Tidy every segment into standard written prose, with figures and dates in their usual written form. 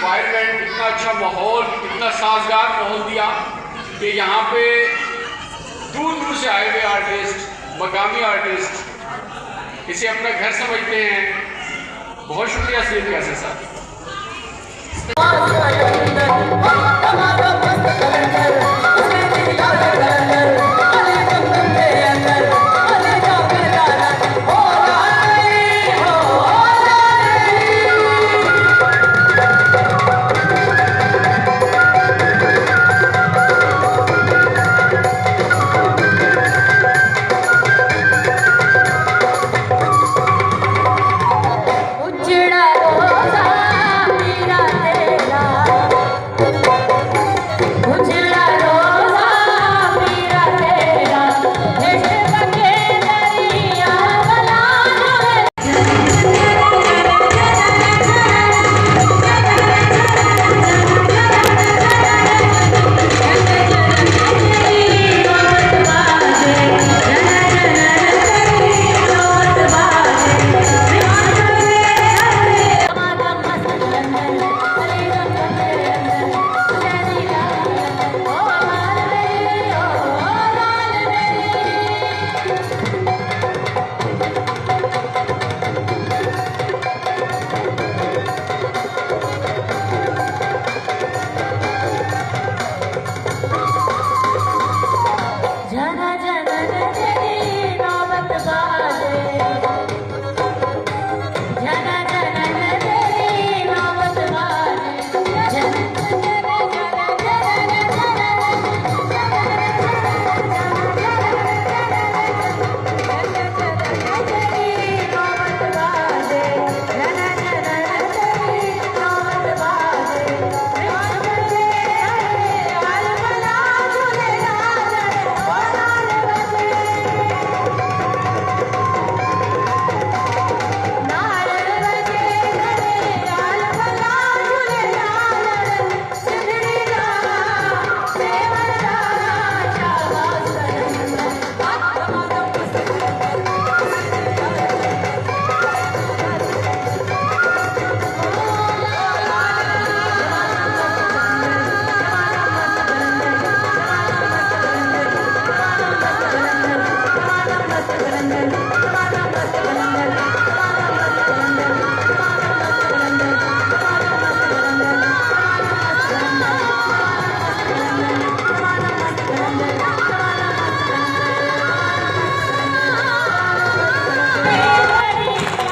Environment, इतना अच्छा माहौल, इतना साजगार माहौल दिया कि यहाँ पे दूर दूर से आए हुए आर्टिस्ट, मकामी आर्टिस्ट इसे अपना घर समझते हैं। बहुत शुक्रिया सलीम कैसे साहब।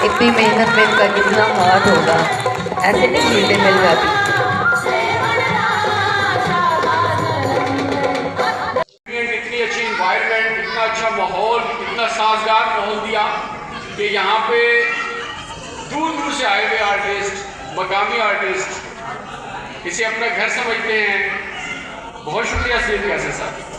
इतनी मेहनत में इसका कितना हार्ड होगा, ऐसे नहीं सीटें मिल जाती। इतनी अच्छी इन्वायरमेंट, इतना अच्छा माहौल, इतना साजगार माहौल दिया कि यहाँ पे दूर दूर से आए हुए आर्टिस्ट, मकामी आर्टिस्ट इसे अपना घर समझते हैं। बहुत शुक्रिया सलीम कैसे साहब।